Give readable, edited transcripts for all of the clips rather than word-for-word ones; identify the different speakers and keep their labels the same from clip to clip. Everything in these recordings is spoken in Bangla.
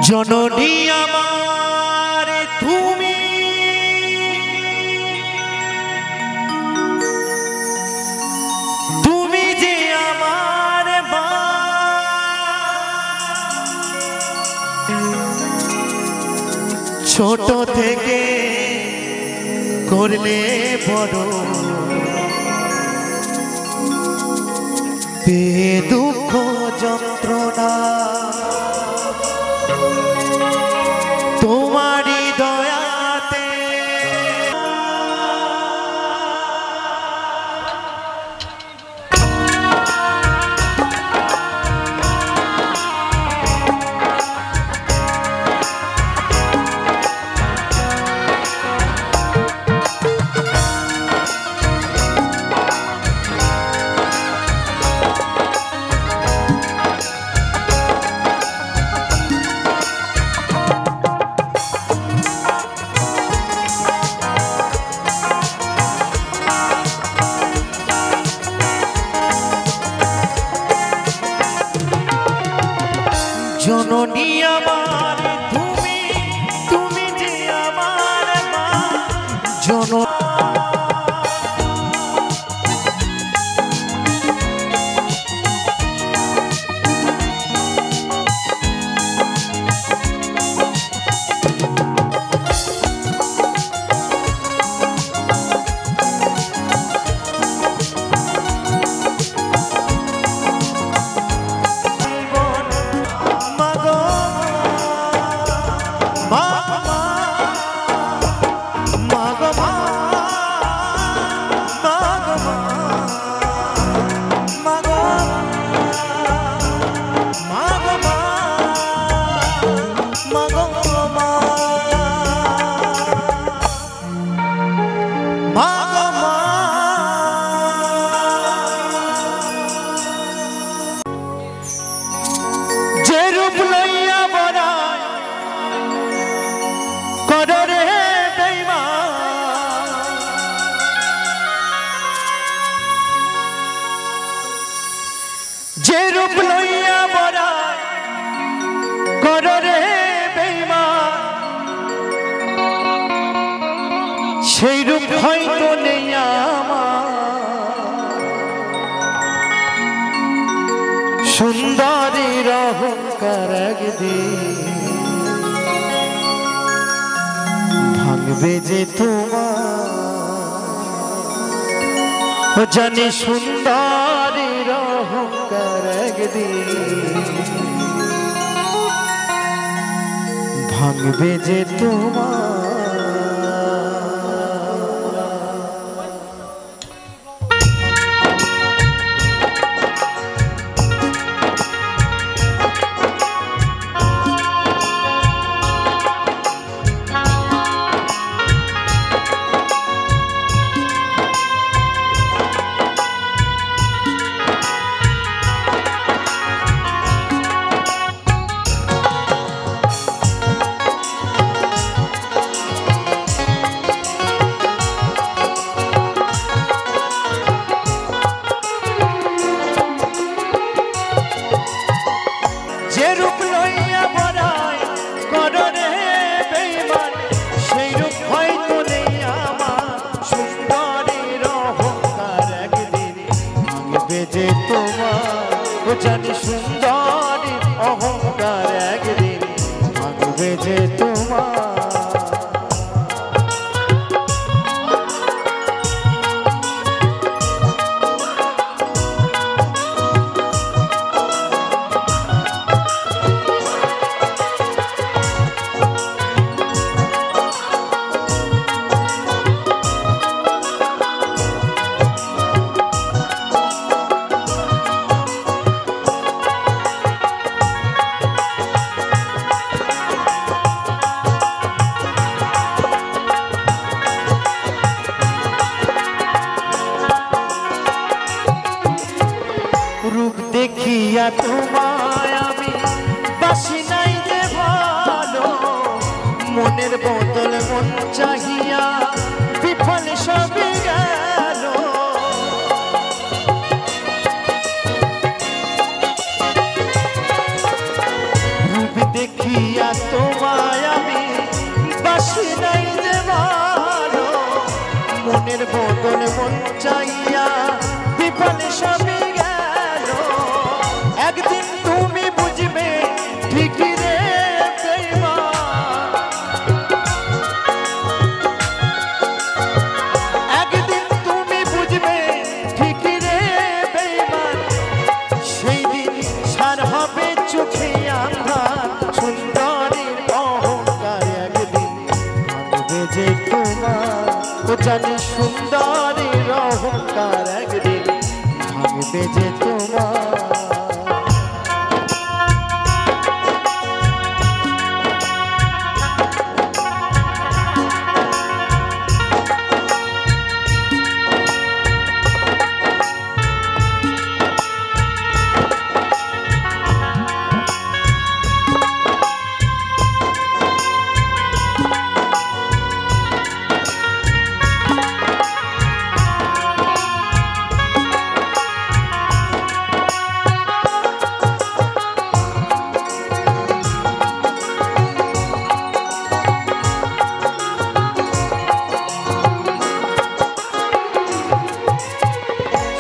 Speaker 1: জননী আমার তুমি, তুমি যে আমার মা, ছোট থেকে করলে বড়, পেয়ে দুঃখ যন্ত্রণা তোমারি দয়াতে। জননী আমার তুমি, তুমি যে আমার মা, জননী যে রূপ লইয়া বরা কররে বেঈমান, সেই রূপ হয়তো নেই আমার, সুন্দরীর অহংকার একদিন ভাঙবে যে তোমার, জানি সুন্দরীর অহংকার একদিন ভাঙবে যে তোমার। যে তোমার জানি সুন্দরী অহংকার একদিন ভাঙবে যে তোমার। দিয়া তোমায় আমি বাসি নাই যে ভালো, মনের বদল মন চাইয়া বিফলে সবই গেল। একদিন তুমি বুঝবে ঠিকই রে বেঈমান, একদিন তুমি বুঝবে ঠিকই রে বেঈমান, সেই দিন সার হবে চোখে আন্ধার, সুন্দরীর অহংকার একদিন ভাঙবে যে তোমার। ও জানি সুন্দরীর অহংকার একদিন ভাঙবে যে তোমার।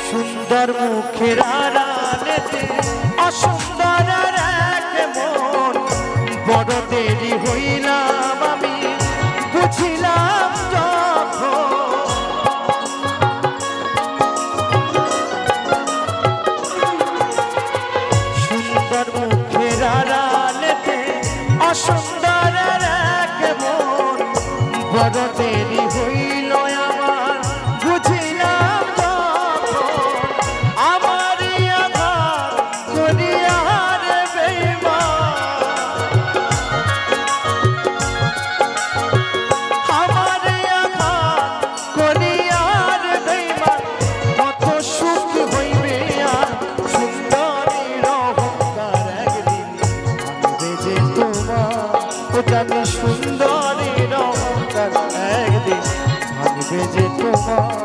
Speaker 1: সুন্দর মুখের আড়ালেতে অসুন্দর এক মন, বড় দেরি হইলাম আমি বুঝিলাম যখন। সুন্দর মুখের আড়ালেতে অসুন্দর এক মন, বড় দেরি হইল আমার বুঝিলাম যখন। আমারই আঘাত করিয়া রে বেঈমান, আমারই আঘাত করিয়া রে বেঈমান, কত সুখ হইবে আর সুন্দরীর অহংকার একদিন ভাঙবে যে তোমার। ও জানি সুন্দরীর অহংকার একদিন ভাঙবে যে তোমার।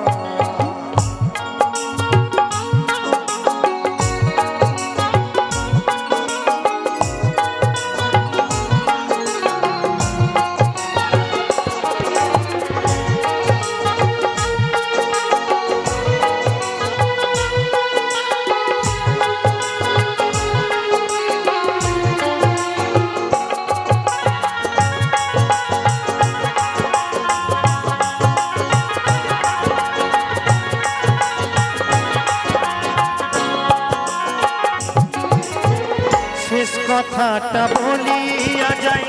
Speaker 1: শেষ কথাটা বলিয়া যাই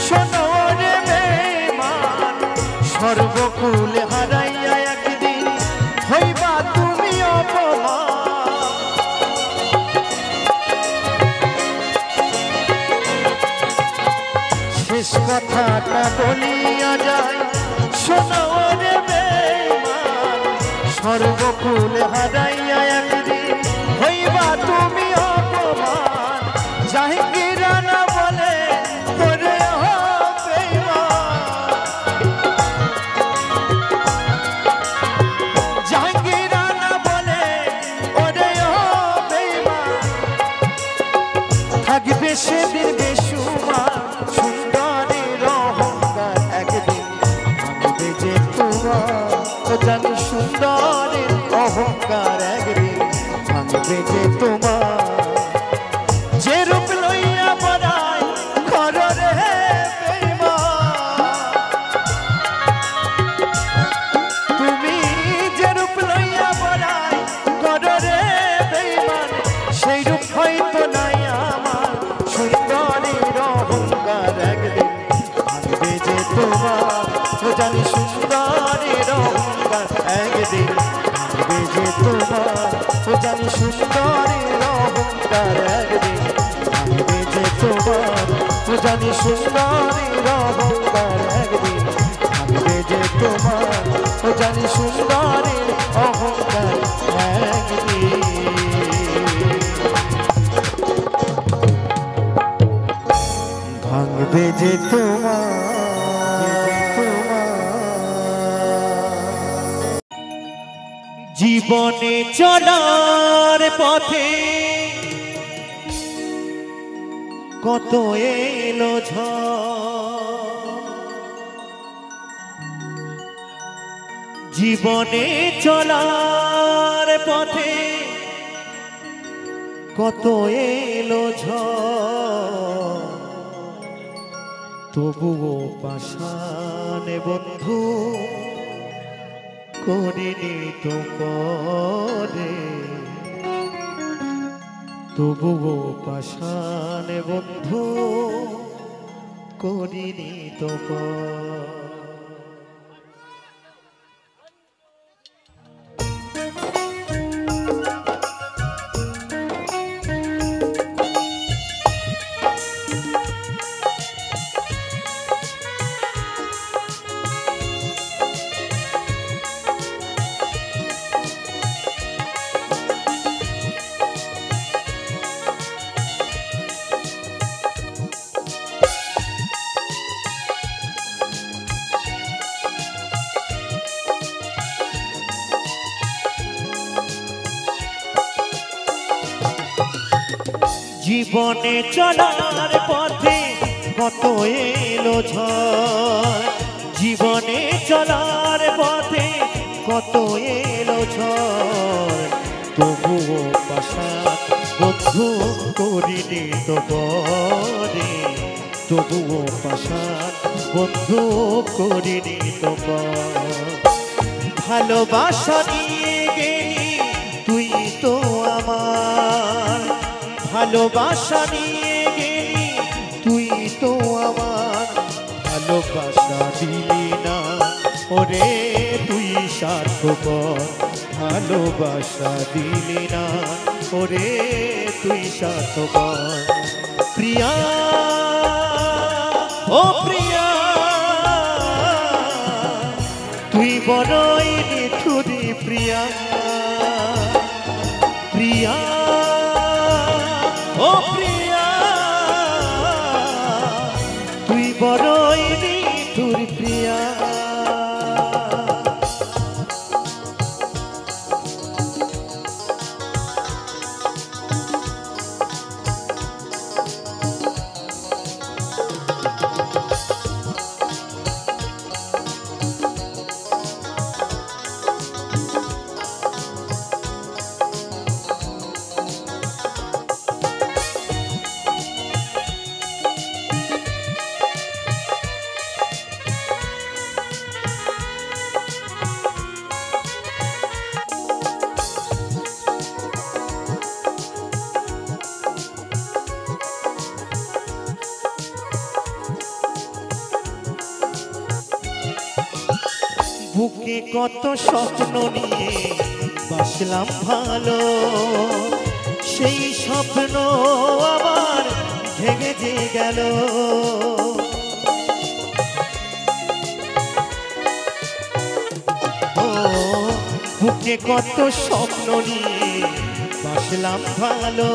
Speaker 1: শোনো রে বেঈমান, সর্বকুল হারাইয়া একদিন হইবা তুমি অপমান। শেষ কথাটা বলিয়া যাই শোনো রে বেঈমান, সর্বকুল হারাইয়া একদিন হইবা তুমি অপমান। জাহাঙ্গীর রানা বলে করে বেঈমান, জাহাঙ্গীর রানা বলে ওরে বেঈমান, থাকবে সেদিন বেশুমার সুন্দরীর অহংকার একদিন ভাঙবে যে তোমার। ও জানি সুন্দরীর অহংকার একদিন ভাঙবে যে তোমার। যে রূপ লইয়া বড়াই করো রে বেঈমান, তুমি যে রূপ লইয়া বড়াই করো রে বেঈমান, সেই রূপ হয়তো নাই আমার সুন্দরীর অহংকার একদিন ভাঙবে যে তোমার। ও জানি সুন্দরীর অহংকার একদিন ভাঙবে যে তোমার। ও জানি সুন্দরীর অহংকার একদিন ভাঙবে যে তোমার। ও জানি সুন্দরীর অহংকার একদিন ভাঙবে যে তোমার। ও জানি সুন্দরীর অহংকার একদিন ভাঙবে যে তোমার। জীবনে চলার পথে কত এলো জীবনে চলার পথে কত এলো তবুও পাশানে বন্ধু করিনি তো পরে তবুও পাশানে বন্ধু করিনি তো জীবনে চলার পথে কত এলো ঝড় জীবনে চলার পথে কত এলো ঝড় তবুও পাশান বন্ধু করিনি তো পরে তবুও পাশান বন্ধু করিনি তো ভালোবাসা নিয়ে গেলি তুই তো আমার ভালোবাসা নিয়ে গেলি তুই তো আমার ভালোবাসা দিলি না ওরে তুই স্বার্থপর ভালোবাসা দিলি না ওরে তুই স্বার্থপর প্রিয়া ও প্রিয়া তুই বড়ই নিঠুরি প্রিয়া প্রিয়া ও প্রিয়া তুই বড়ই নিঠুর প্রিয়া বুকে কত স্বপ্ন নিয়ে বাসলাম ভালো সেই স্বপ্ন আবার ভেঙে যে গেল ও বুকে কত স্বপ্ন নিয়ে বাসলাম ভালো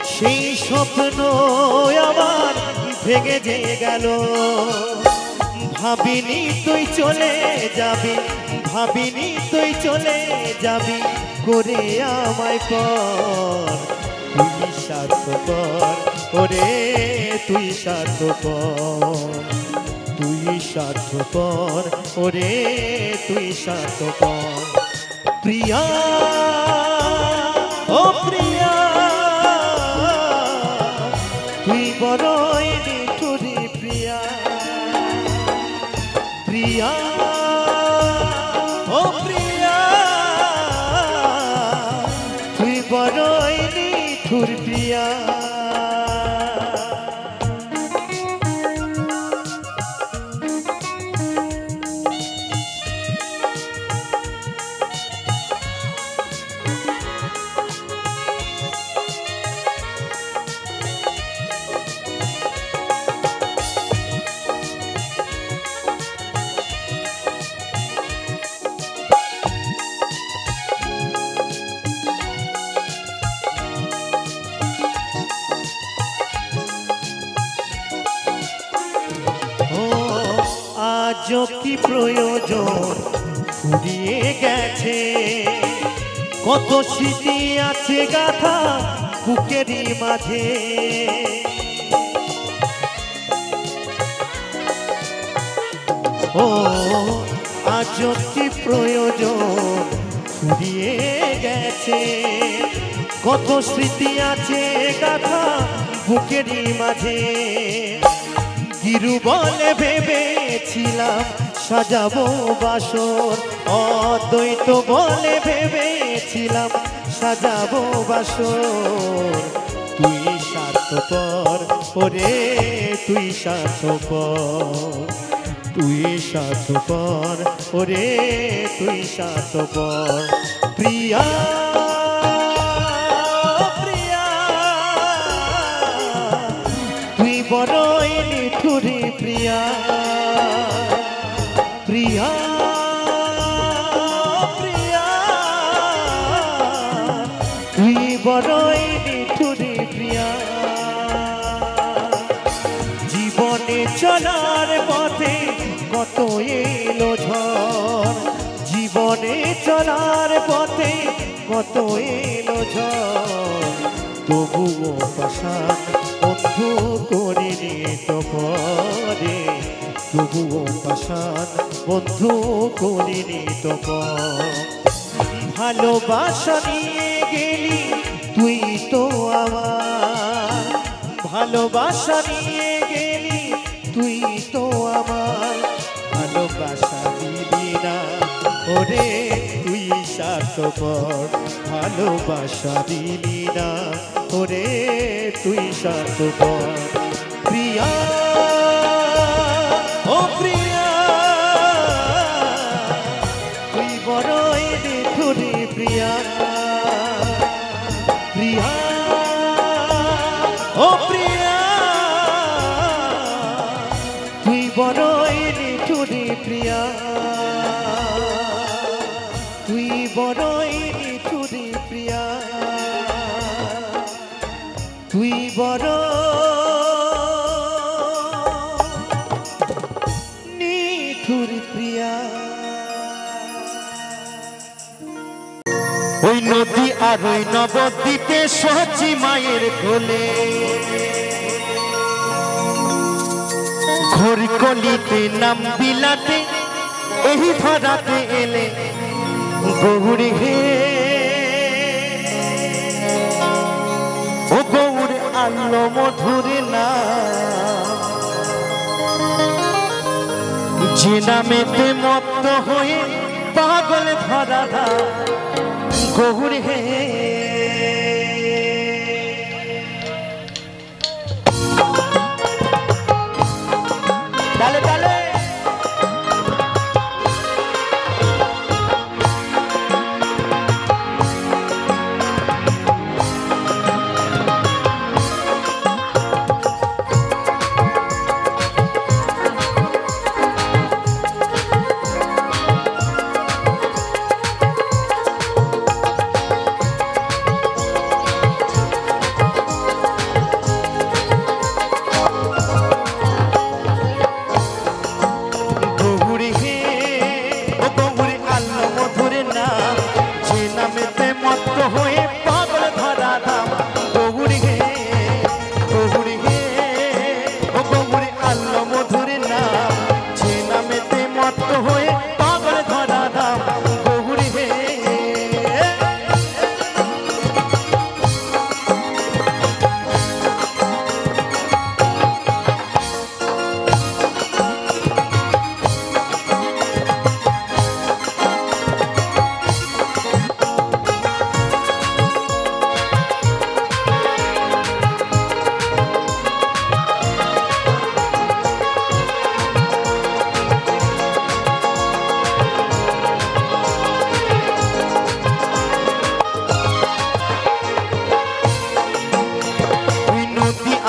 Speaker 1: সেই স্বপ্ন আবার ভেঙে যে গেল ভাবিনি তুই চলে যাবি ভাবিনি তুই চলে যাবি করে আমায় পর তুই স্বার্থপর ওরে তুই স্বার্থপর তুই স্বার্থপর ওরে তুই স্বার্থপর প্রিয়া ও প্রিয়া তুই বড়ই নিঠুরি প্রিয়া প্রিয়া ও প্রিয়া তুই বড়ই নিঠুর প্রিয়া আজও কি প্রয়োজন ফুরিয়ে গেছে কত স্মৃতি আছে গাথা বুকেরই মাঝে। ও আজ কি প্রয়োজন ফুরিয়ে গেছে, কত স্মৃতি আছে গাথা বুকেরই মাঝে। গিরু বলে ভেবেছিলাম সাজাবো বাসর, অদ্বৈত বলে ভেবেছিলাম সাজাবো বাসর। তুই স্বার্থপর ওরে তুই স্বার্থপর, তুই স্বার্থপর ওরে তুই স্বার্থপর। প্রিয়া প্রিয়া তুই বড়ই নিঠুরি প্রিয়া, প্রিয়া প্রিয়া তুই বড়ই নিঠুরি প্রিয়া। জীবনে চলার পথে কত এলো ঝড়, জীবনে চলার পথে কত এলো ঝড়, তবুও পাশান বন্ধু করিনি তো পরে, তবুও পাশান বন্ধু করিনি তো পর। ভালোবাসা নিয়ে গেলি তুই তো আমার, ভালোবাসা নিয়ে গেলি তুই তো আমার, ভালোবাসা দিবি না ওরে তুই স্বার্থপর, ভালোবাসা দিবি না ওরে তুই স্বার্থপর। প্রিয়া ও প্রিয়া তুই বড়ই নিঠুরি প্রিয়া, প্রিয়া ও প্রিয়া তুই বড়ই নিঠুরি প্রিয়া, তুই বড়ই নিঠুরি প্রিয়া, তুই বড় নিঠুরি প্রিয়া।
Speaker 2: ওই নদী আর ওই নবদ্বীপে সচি মায়ের কোলে, ঘোর কলিতে নাম বিলাতে এই ধরাতে এলে গৌরী হে। ও গৌর আলো মধুরে না, যে নামেতে মত্ত হয়ে পাগল ধরা গৌর হে। ডালে ডালে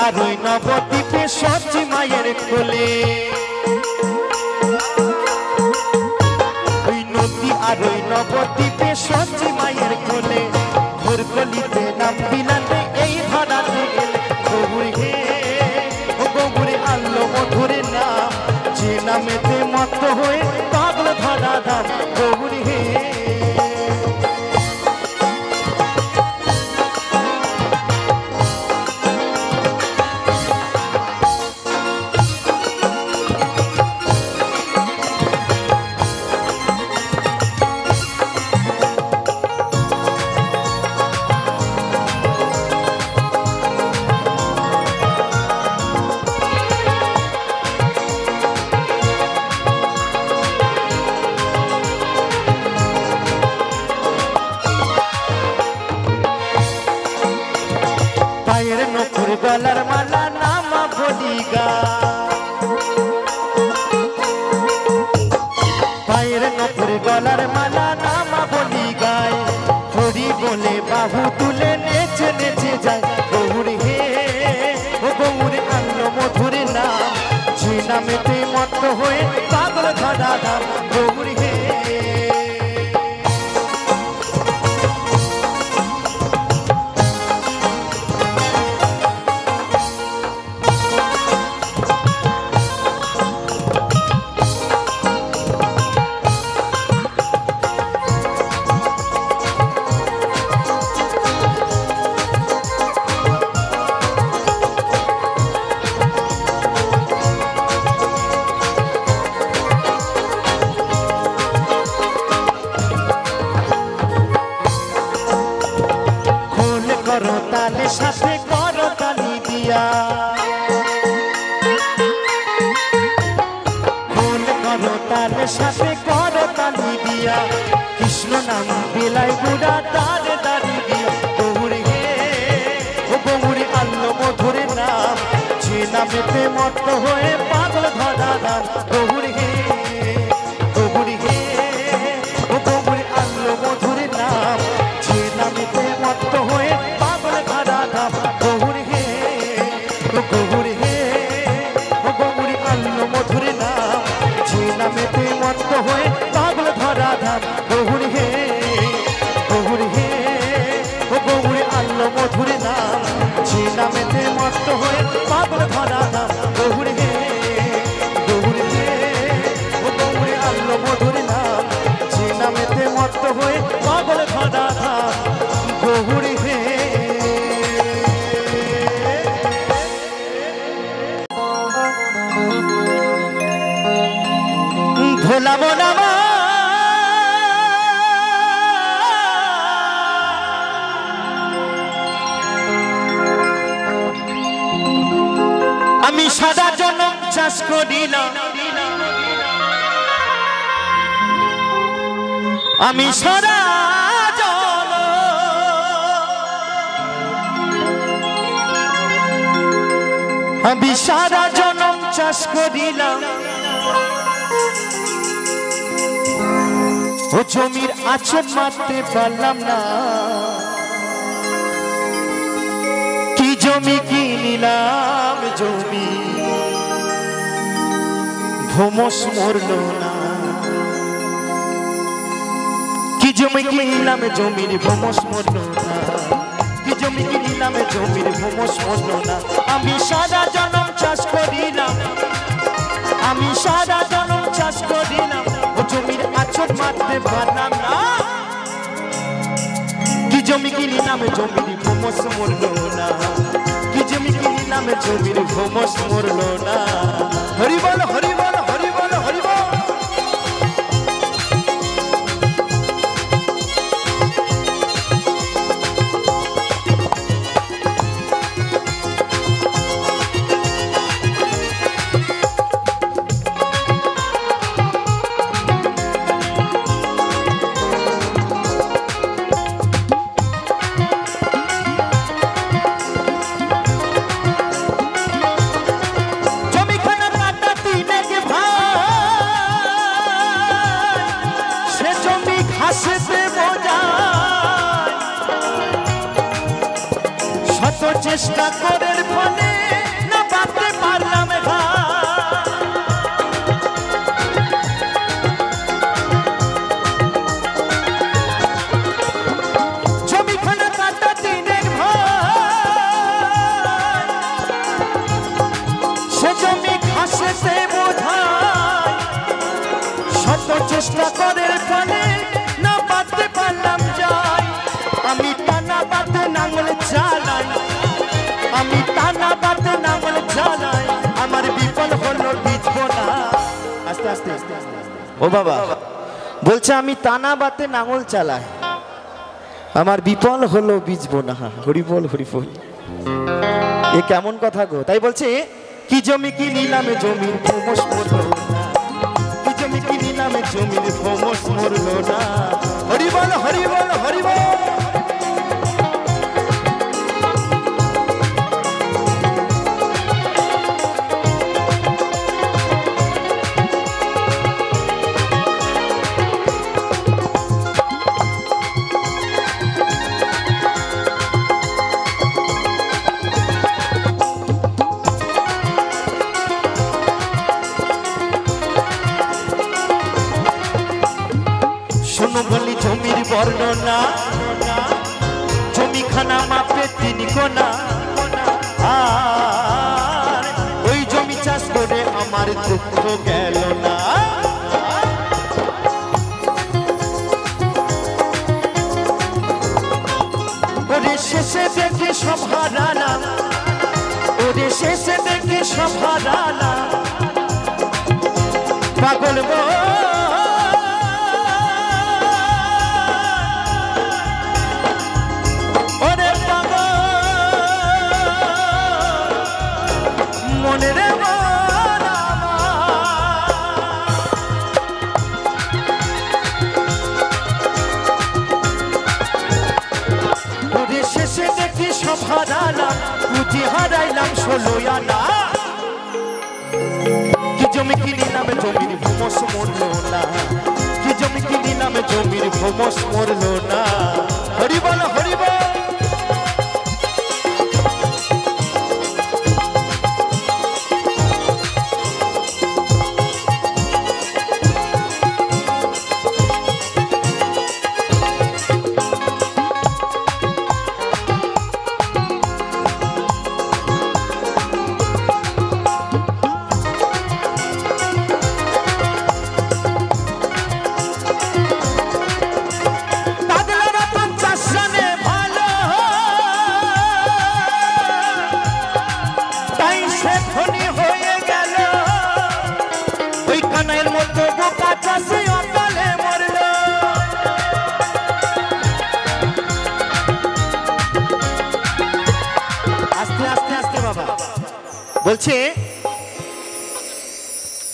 Speaker 2: আর ওই নবদ্বীপে সচি মায়ের কোলে, ওই নদী আর ওই নবদ্বীপে সচি মায়ের কোলে, ঘোর কলিতে নাম বিলাতে এই ধরাতে এলে গৌর হে। ও গৌরে আলো মধুরে নাম, যে নামেতে মত্ত হয়ে পাগল ধরা দাম গৌর হে। নপুর গলার মালা নামা বলি গায় পায়ের নপুর গলার মালা নামা বলি গায় হরি বলে বাহু তুলে নেচে নেচে যায় গৌরী হে ও গৌরী আনলো মধুর নাম যে নামেতে মত্ত হয়ে পাগল ধরা ধাম গৌরী হে সাথে করো তালি দিয়া ফুল করো তালে সাথে করো তালি দিয়া কৃষ্ণ নাম বেলায় গুড়া তারে দাঁড়ি দিয়া গৌরী হে ও গৌরী আনলো মধুর নাম যে নামেতে মত্ত হয়ে পাগল ধরা নাম গৌরী হে গৌরী হে ও গৌরী আনলো মধুর নাম যে নামেতে মত্ত হয়ে গৌরী হে ও গৌরী হে ও গৌরী আনলো মধুর নাম যে নামেতে মত্ত হয়ে পাগল ধরা ধাম গৌরী হে গৌরী হে ও গৌরী আনলো মধুর নাম যে নামেতে মত্ত হয়ে পাগল ধরা ধাম গৌরী হে গৌরী হে ও গৌরী আনলো মধুর নাম যে নামেতে মত্ত হয়ে পাগল ধরা ধাম গৌরী হে ভোলাবো না আমি সারা জনম চাষ করিলাম আমি সারা জনম আমি সারা জনম চাষ করিলাম ও জমির আঁচড় মারতে পারলাম না কি জমি কিনিলাম জমি ভোমস মরল না কি জমি কিনিলাম জমির ভোমস মরল না কি জমি কিনিলাম জমির ভোমস মরল না আমি সারা জনম চাষ করিলাম আমি সারা জনম চাষ করিলাম ও জমির আঁচড় মারতে পারলাম না কি জমি কিনিলাম জমির ভোমস মরল না কি জমি কিনিলাম জমির ভোমস মরল না হরি বল হরি বল হরি বল হরি বল চেষ্টা করার ফলে না পাতে পারলাম জমিখানা কাটা দিনের ভাই সে জমি ঘাসেতে বোঝায় শত চেষ্টা করার ফলে না পাতে পারলাম যাই আমি টানা পাতে নাঙল চালাই আমি টানা পাতে নাঙল চালাই আমার বিফল হলো বিজবো না আস্তে আস্তে ও বাবা বলছে আমি টানা পাতে নাঙল চালাই আমার বিফল হলো বিজবো না হরি বল হরি বল এ কেমন কথা গো তাই বলছে কি জমি কি নিলামে জমির ভোমস মরলো না কি জমি কি নিলামে জমির ভোমস মরলো না হরি বল হরি বল হরি বল বর্ণনা জমিখানা মাপে 3 কোনা আর ওই জমি চাষ করে আমার দুঃখ গেল না ওরে শেষে দেখে সব হারালাম ওরে শেষে দেখে সব হারালাম পাগল ওরে পাগল মনে রে ওরে শেষে দেখি সব হারালাম পুঁজি হারাইলাম 16 আনা কি জমি কিনি নামে জমির ভূমস মরলো না কি জমি কিনি নামে জমির ভূমস মরলো না হরি বল হরি বল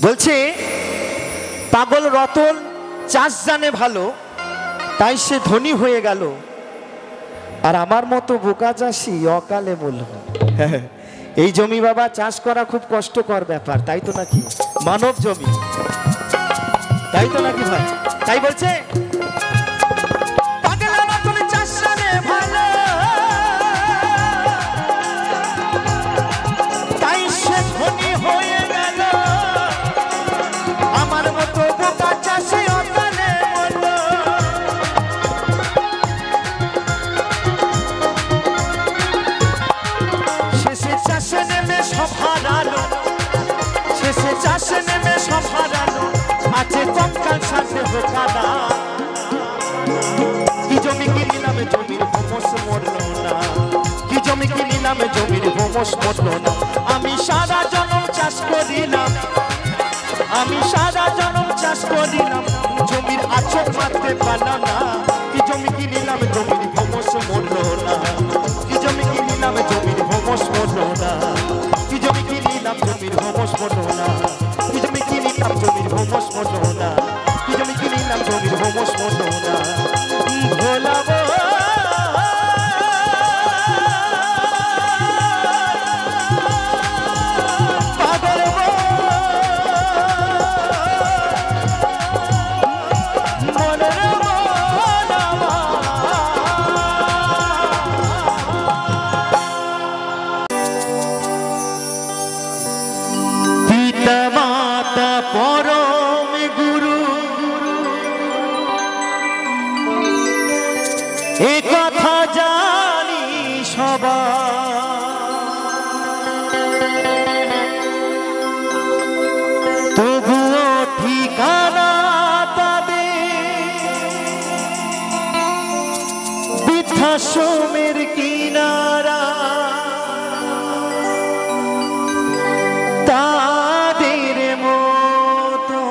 Speaker 2: বলছে পাগল রতন চাষ জানে ভালো তাই সে ধনী হয়ে গেল আর আমার মতো বোকা চাষি অকালে মরল এই জমি বাবা চাষ করা খুব কষ্টকর ব্যাপার তাই তো নাকি মানব জমি তাই তো নাকি ভাই তাই বলছে আছে কঙ্কাল সাথে বোকানা কি জমি কিনি নামে জমির ভূমস মরলো না কি জমি কিনি নামে জমির ভূমস মরলো না আমি সারা জনম চাষ করিলাম আমি সারা জনম চাষ করিলাম জমির আচক মারতে পারলাম না কি জমি কিনি নামে জমির ভূমস মরলো না কি জমি কিনি নামে জমির ভূমস মরলো না কি জমি কিনি নাম জমির ভূমস মরলো না কি জমি কিনি নাম জমির ভূমস মরলো না কি জমি কিনি নাম জমির ভূমস মরলো না ভোলা পরম গুরু এ কথা জানি সবাই তবুও ঠিকানা তাদের বৃদ্ধাশ্রমের কিনারা তাদের মতো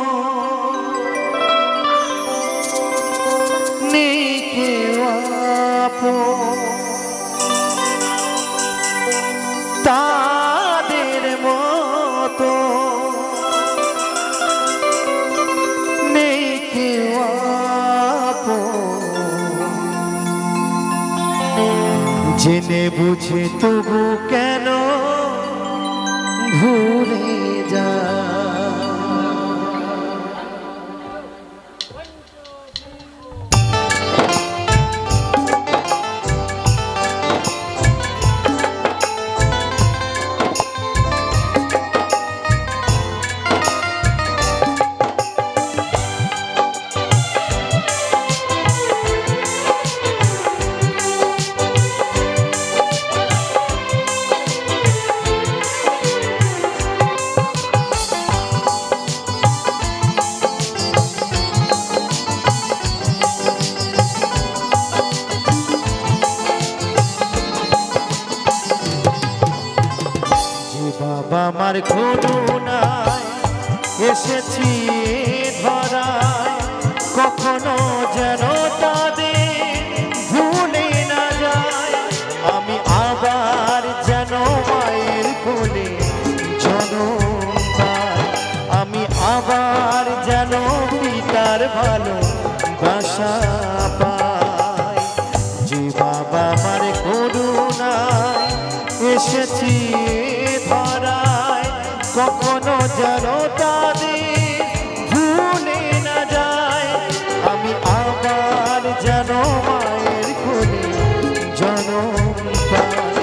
Speaker 2: নেই কেউ জেনে বুঝে তবু কেন ভুলে যা বাবা আমার করুণায় এসেছি ধরায়, কখনো যেন তাদের ভুলে না যায়। আমি আবার যেন মায়ের কোলে জনম পাই, আমি আবার যেন পিতার ভালো বাসা পাই। যে বাবা আমার করুণায় এসেছি ধরায়, কখনো যেন তাদের ভুলে না যায়। আমি আবার যেন মায়ের কোলে জনম পাই,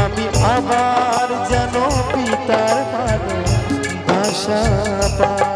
Speaker 2: আমি আবার যেন পিতার ভালো বাসা পাই।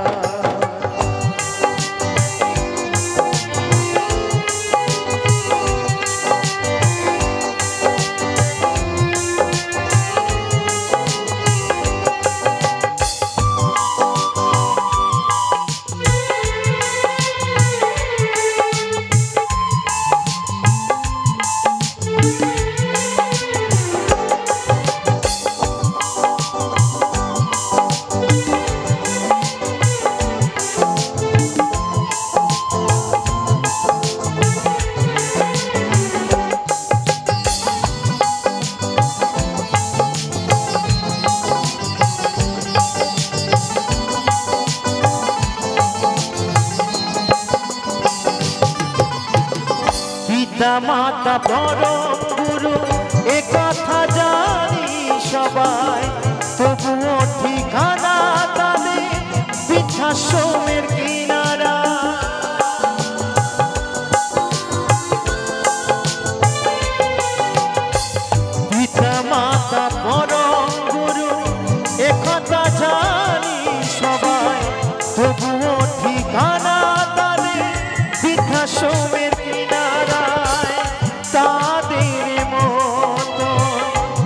Speaker 2: পিতা মাতা পরম গুরু এ কথা জানি সবাই, তবুও ঠিকানা তাদের বৃদ্ধাশ্রমের কিনারা। পিতা মাতা পরম গুরু এ কথা জানি সবাই, তবুও ঠিকানা তাদের বৃদ্ধাশ্রমের কিনারায়। তাদের মতো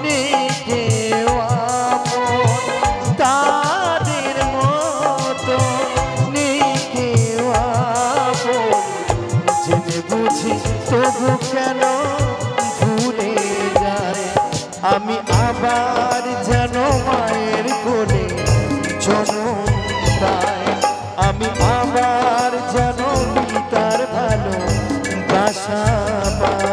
Speaker 2: নেই কেউ আপন, তাদের মতো নেই কেউ আপন। জেনে বুঝি তবু কেন ভুলে যায়, আমি আবার যেন মায়ের কোলে জনম পাই, আমি আবার যেন পিতার ভালো বাসা পাই।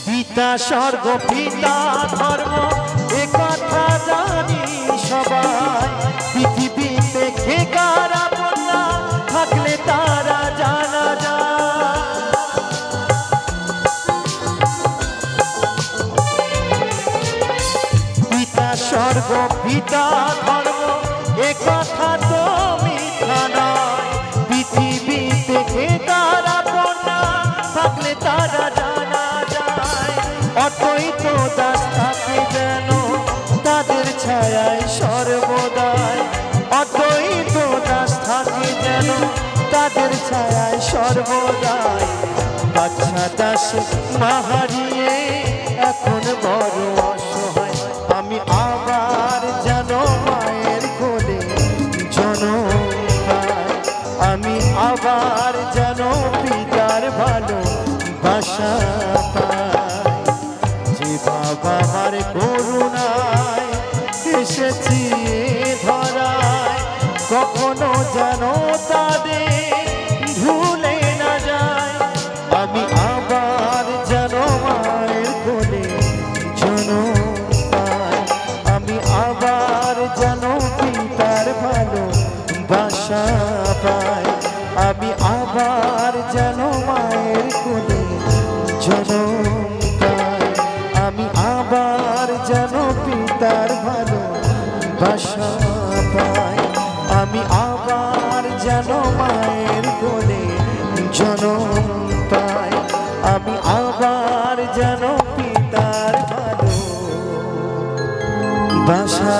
Speaker 2: পিতা স্বর্গ পিতা ধর্ম এ কথা জানি সবাই, পৃথিবীতে কে কারা বন্যা থাকলে তারা জানা যায়। পিতা স্বর্গ পিতা ধর্ম এ কথা তো মিথ্যা নয়, পৃথিবীতে কে কারা বন্যা থাকলে তারা জানা যায়। অতই তো দাস থাকে যেন তাদের ছায়ায় সর্বদাই, অতই তো দাস থাকে যেন তাদের ছায়ায় সর্বদাই। বাচ্চা দাস মা হারিয়ে এখন বড় অসহায়, আমি আবার যেন মায়ের কোলে জনম পাই, আমি আবার যেন পিতার ভালো বাসা পাই। যে বাবা আমার করুণায় এসেছি ধরায়, কখনো যেন তাদের ভুলে না যায়। আমি আবার যেন মায়ের কোলে জনম পাই, আমি আবার যেন পিতার ভালো বাসা পাই, আমি আবার যেন মায়ের কোলে জনম
Speaker 1: বাসা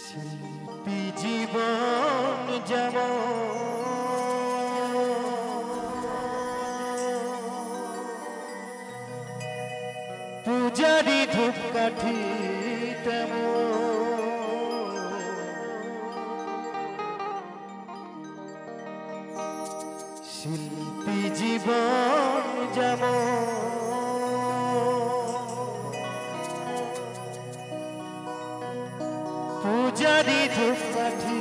Speaker 1: শিল্পী জীবন যেমন পূজারি ধূপকাঠি শিল্পী জীবন যেমন পূজারি ধূপকাঠি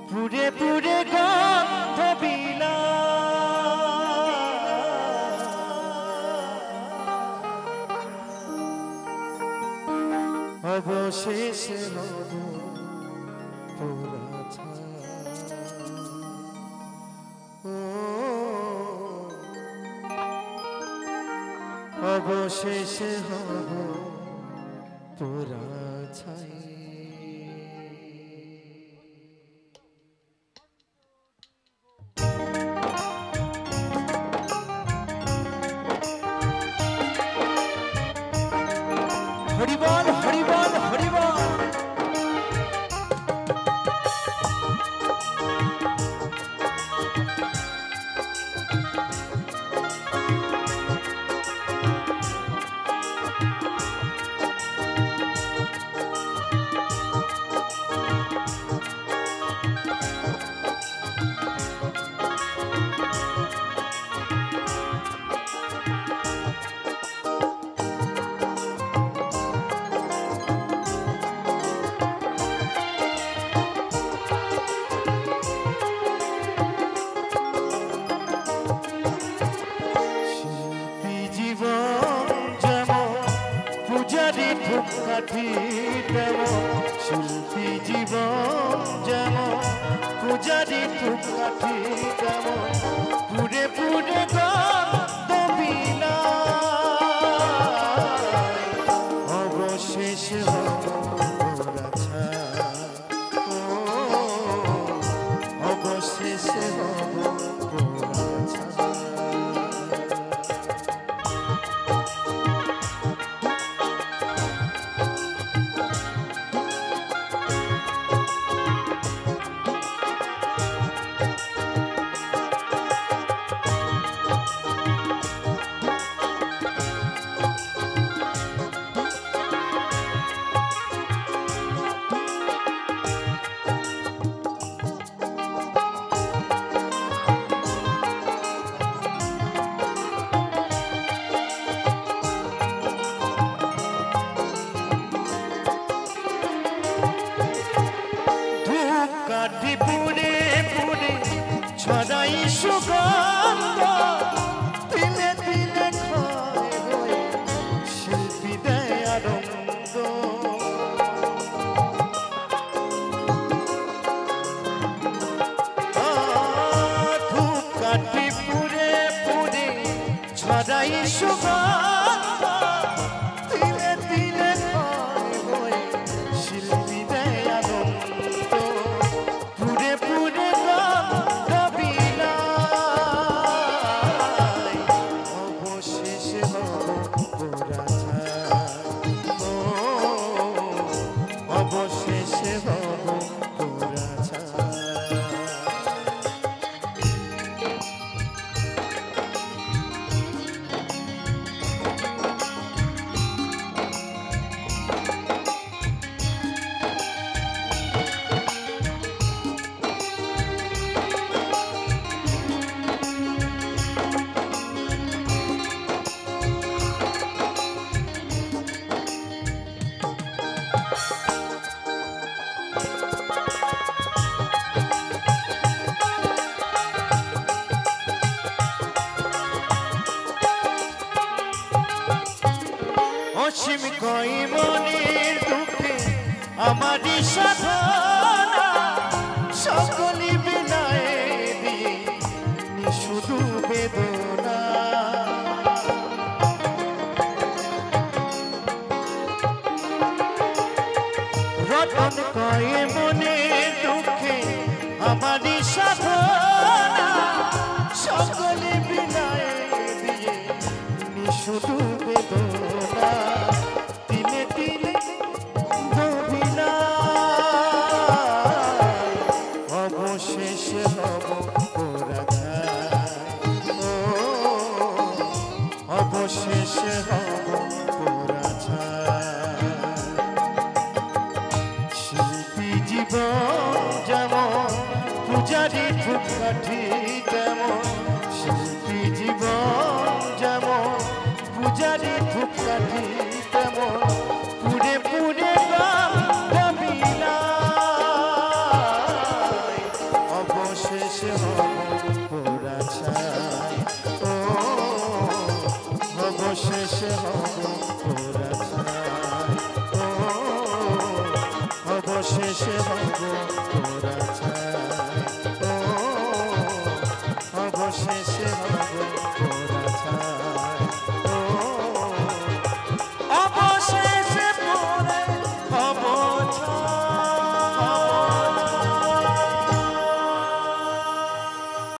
Speaker 1: পুরে পুরে গন্ধ বিলা অবশেষে হব পোড়া অবশেষে হব পোড়া ছাই হরিবল হরিবল হরিবল ধূপকাঠি তেমন শিল্পী জীবন যেমন পূজারি ধূপকাঠি তেমন পুরে পুরে গন্ধ বিলা অবশেষে হব পোড়া ছাই অবশেষে হব পোড়া ছাই কাঠি পুরে পুরে ছড়াই সুগন্ধ তিলে তিলে ক্ষয় হয়ে শিল্পী দেয় আনন্দ ধূপ কাঠি পুরে পুরে ছড়াই সুগন্ধ তিলে তিলে ক্ষয় হয়ে শিল্পী দেয় আনন্দ পুরে পুরে গন্ধ বিলাই অবশেষে হব পোড়া ছাই অবশেষে হব পোড়া ছাই অসীম কই মনের দুঃখে আমারই সাধনা সকলি বিনায় দিয়ে শুধু বেদনা রতন কই মনের দুঃখে আমারই সাধনা কাঠি তেমন শিল্পী জীবন যেমন পূজারি ধূপ কাঠি তেমন পুড়ে পুড়ে অবশেষে হব পোড়া ছাই ও অবশেষে হব পোড়া ছাই ও অবশেষে হব পোড়া ছাই